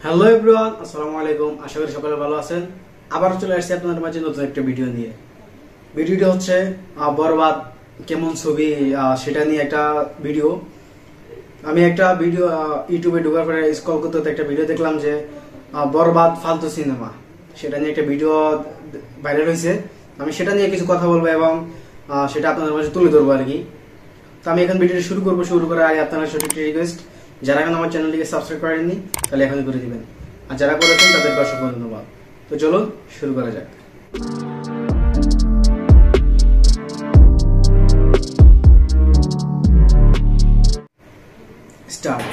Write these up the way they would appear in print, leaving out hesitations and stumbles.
Hello everyone, আসসালামু আলাইকুম। আশা করি সকলে ভালো আছেন। আবার চলে আসছি আপনাদের মাঝে নতুন একটা ভিডিও নিয়ে। ভিডিওটি হচ্ছে বরবাদ কেমন ছবি সেটা নিয়ে একটা ভিডিও। আমি একটা ভিডিও ইউটিউবে ঢোকার পরে স্ক্রল করতে করতে একটা ভিডিও দেখলাম যে বরবাদ ফালতু সিনেমা, সেটা নিয়ে একটা ভিডিও ভাইরাল হয়েছে। আমি সেটা নিয়ে কিছু কথা বলবো এবং সেটা আপনাদের মাঝে তুলে ধরবো আর কি। তো আমি এখন ভিডিওটি শুরু করার আগে আপনারা ছোট একটা রিকোয়েস্ট, যারা এখন আমার চ্যানেলটিকে সাবস্ক্রাইব করেননি তাহলে এখনই করে দিবেন, আর যারা করেছেন তাদেরকে অসংখ্য ধন্যবাদ। তো চলো শুরু করা যাক।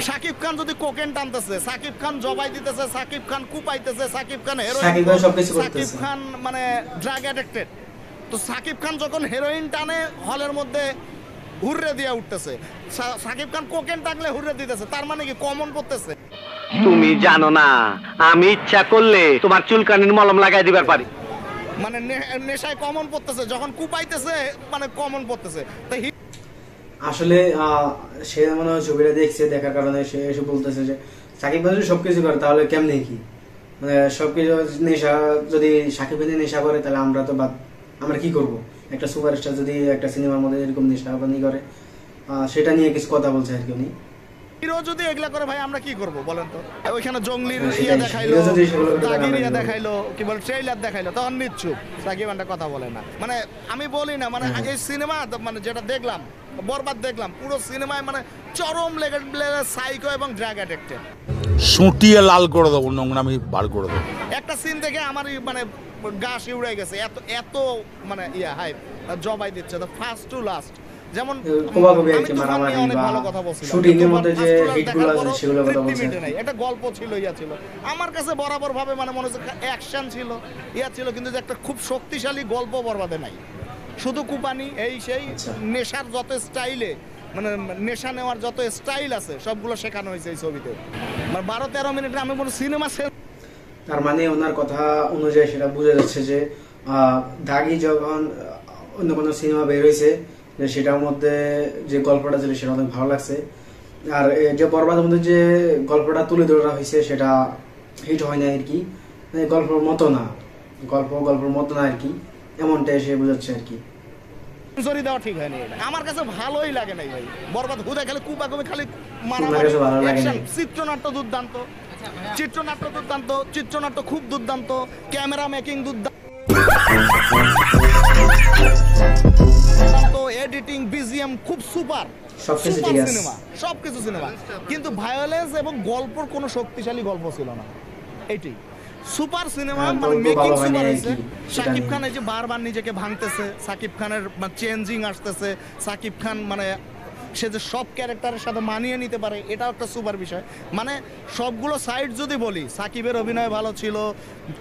শাকিব খান যদি কোকেন টানতেছে, শাকিব খান জবাই দিতেছে, শাকিব খান কুপাইতেছে, শাকিব খান শাকিব খান মানে ড্রাগ অ্যাডিক্টেড। তো শাকিব খান যখন হেরোইন টানে হলের মধ্যে হুররে দিয়ে উঠতেছে, শাকিব খান কোকেন টানলে হুররে দিতেছে, তার মানে কি কমন পড়তেছে? তুমি জানো না আমি ইচ্ছা করলে তোমার চুলকানির মলম লাগাই দিবার পারি। মানে নেশায় কমন পড়তেছে, যখন কুপাইতেছে মানে কমন পড়তেছে। তাই আসলে সে মনে হয় ছবিটা দেখছে, দেখার কারণে সে এসে বলতেছে যে সাকিব খান যদি সবকিছু করে তাহলে কেমনে কি, মানে সবকিছু নেশা যদি সাকিব খান নেশা করে তাহলে আমরা কি করব? একটা সুপারস্টার যদি একটা সিনেমার মধ্যে এরকম নেশাবানি করে, সেটা নিয়ে কিছু কথা বলছে আর কি উনি। হিরো যদি এগুলা করে ভাই আমরা কি করব বলেন তো? ওইখানে জঙ্গলির ইয়া দেখাইলো, দাগির ইয়া দেখাইলো, কি বল ট্রেইলার দেখাইলো, তখন নিচ্ছুপ সাকিব খানটা কথা বলে না। মানে আমি বলি না, মানে এই সিনেমা মানে যেটা দেখলাম বরবাদ দেখলাম, পুরো সিনেমায় মানে চরম লেভেলের সাইকো এবং ড্রাগ অ্যাডিক্টেড। সুটিয়ে লাল করে দেবো, নোংরামি বার করে দেবো। একটা সিন দেখে আমার মানে গা শিউড়ে গেছে, এত এত মানে ইয়া হাইপ জবাই দিচ্ছে দ্য ফার্স্ট টু লাস্ট। যেমন একটা গল্প ছিল, ইয়া ছিল আমার কাছে বরাবর ভাবে, মানে মনে হচ্ছে অ্যাকশন ছিল, ইয়া ছিল, কিন্তু একটা খুব শক্তিশালী গল্প বরবাদে নাই। শুধু কুপানি এই সেই নেশার যত স্টাইলে, মানে নেশা নেওয়ার যত স্টাইল আছে সবগুলো শেখানো হয়েছে এই ছবিতে। মানে 12-13 মিনিটে আমি বলি সিনেমা শেষ। তার মানে ওনার কথা অনুযায়ী সেটা বোঝা যাচ্ছে যে দাগি যখন অন্য কোনো সিনেমা বের হয়েছে সেটার মধ্যে যে গল্পটা ছিল সেটা অনেক ভালো লাগছে। আর যে বরবাদের মধ্যে যে গল্পটা তুলে ধরা হয়েছে সেটা হিট হয় না আর কি, গল্পের মতো না আর কি, এমনটা এসে বোঝাচ্ছে আর কি। সেঞ্চুরি দেওয়া ঠিক হয়নি, আমার কাছে ভালোই লাগে নাই ভাই। বরবাদ হুদা খালি কুপাকুপি, খালি মারামারি, চিত্রনাট্য দুর্দান্ত, চিত্রনাট্য খুব দুর্দান্ত, ক্যামেরা মেকিং দুর্দান্ত, এডিটিং, বিজিএম খুব সুপার, সবকিছু সিনেমা। কিন্তু ভায়োলেন্স এবং গল্পর কোনো শক্তিশালী গল্প ছিল না। এটি সুপার সিনেমা, মানে মেকিং সুপার হয়েছে। সাকিব খান এই যে বারবার নিজেকে ভাঙতেছে, সাকিব খানের চেঞ্জিং আসতেছে, সাকিব খান মানে সে যে সব ক্যারেক্টারের সাথে মানিয়ে নিতে পারে, এটাও একটা সুপার বিষয়। মানে সবগুলো সাইড যদি বলি, সাকিবের অভিনয় ভালো ছিল,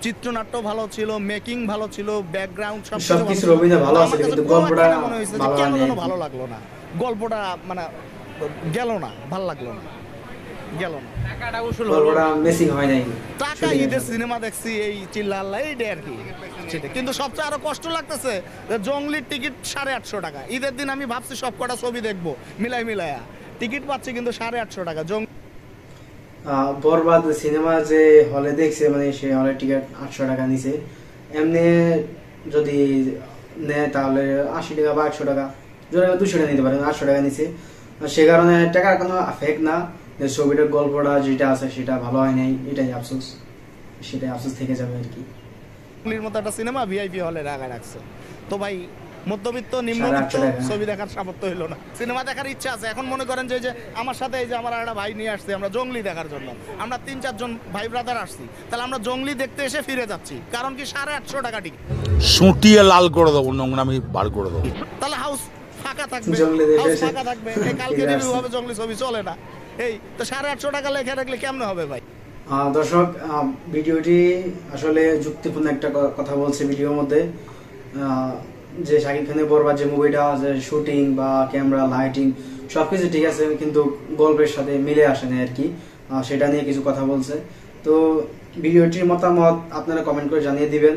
চিত্রনাট্য ভালো ছিল, মেকিং ভালো ছিল, ব্যাকগ্রাউন্ড সবকিছু ভালো আছে, কিন্তু গল্পটা মনে হয়েছে কেন যেন ভালো লাগলো না, গল্পটা মানে গেল না, ভালো লাগলো না, গেল না, গল্পটা মিসিং হয় নাই। টাকা ঈদের সিনেমা দেখছি এই চিল্লাল্লা এইটা আর কি। কিন্তু সবচেয়ে আরো কষ্ট লাগতেছে জঙ্গলির টিকিট 850 টাকা। ঈদের দিন আমি ভাবছি সব কটা ছবি দেখবো মিলায়া, টিকিট পাচ্ছি কিন্তু 850 টাকা। বরবাদ সিনেমা যে হলে দেখছে, মানে সে হলের টিকিট 800 টাকা নিছে। এমনি যদি নেয় তাহলে 80 টাকা বা 100 টাকা, যদি 200 টাকা নিতে পারে, 800 টাকা নিছে। সে কারণে টাকার কোনো আফেক্ট না, ছবিটার গল্পটা যেটা আছে সেটা ভালো হয় নাই, এটাই আফসোস, সেটাই আফসোস থেকে যাবে আর কি। মতো একটা সিনেমা ভিআইপি হলে রাখছে, তো ভাই মধ্যবিত্ত নিম্নবিত্ত ছবি দেখার সামর্থ্য হইলো না। সিনেমা দেখার ইচ্ছা আছে। এখন মনে করেন যে আমার সাথে এই যে আমার একটা ভাই নিয়ে আসছে, আমরা জঙ্গলি দেখার জন্য, আমরা 3-4 জন ভাই ব্রাদার আসছি, তাহলে আমরা জঙ্গলি দেখতে এসে ফিরে যাচ্ছি, কারণ কি 850 টাকা টিকিট। সুটিয়ে লাল করে দেবো, নোংরামি বার করে দেবো, তাহলে হাউস ফাঁকা থাকবে, কালকে রিভিউ হবে, জঙ্গলি ছবি চলে না। এই তো 850 টাকা লেখা রাখলে কেমনে হবে ভাই? দর্শক, ভিডিওটি আসলে যুক্তিপূর্ণ একটা কথা বলছে ভিডিওর মধ্যে, যে শাকিব খানের বরবাদ যে মুভিটা আছে, শুটিং বা ক্যামেরা লাইটিং সবকিছু ঠিক আছে, কিন্তু গল্পের সাথে মিলে আসে না আর কি, সেটা নিয়ে কিছু কথা বলছে। তো ভিডিওটির মতামত আপনারা কমেন্ট করে জানিয়ে দিবেন।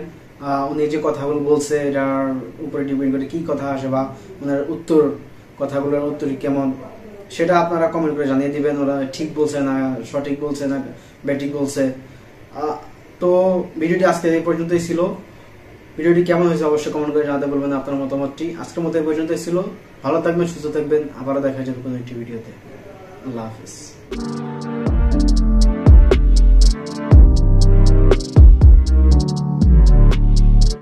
উনি যে কথাগুলো বলছে এটার উপরে ডিপেন্ড করে কি কথা আসে, বা ওনার কথাগুলোর উত্তর কেমন, সেটা আপনারা কমেন্ট করে জানিয়ে দিবেন ওরা ঠিক বলছে না সঠিক বলছে না ব্যাটিক বলছে। তো ভিডিওটি আজকে এই পর্যন্তই ছিল। ভিডিওটি কেমন হয়েছে অবশ্যই কমেন্ট করে জানাতে বলবেন আপনার মতামতটি। আজকের মতো এই পর্যন্তই ছিল। ভালো থাকবেন, সুস্থ থাকবেন, আবারও দেখা যাবে কোনো একটি ভিডিওতে। আল্লাহ হাফেজ।